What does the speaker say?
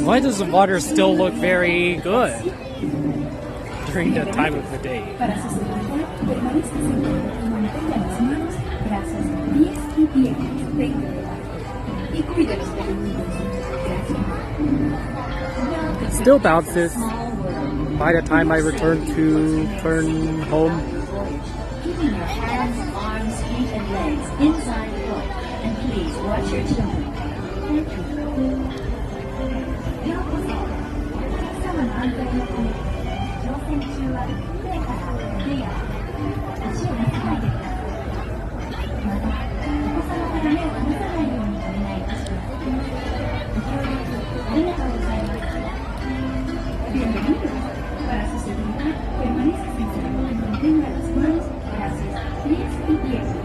Why does the water still look very good during that time of the day? Para sostenerte, permanezca sentado y mantenga las manos, brazos, pies y piernas dentro del agua. Y cuídelos de los niños. Gracias. Still bounces by the time I return home. Keeping your hands, arms, feet, and legs inside the boat. And please watch your children. Thank you. ようこそ。お客様の安全のため、乗船中は船から手や足を出さないでください。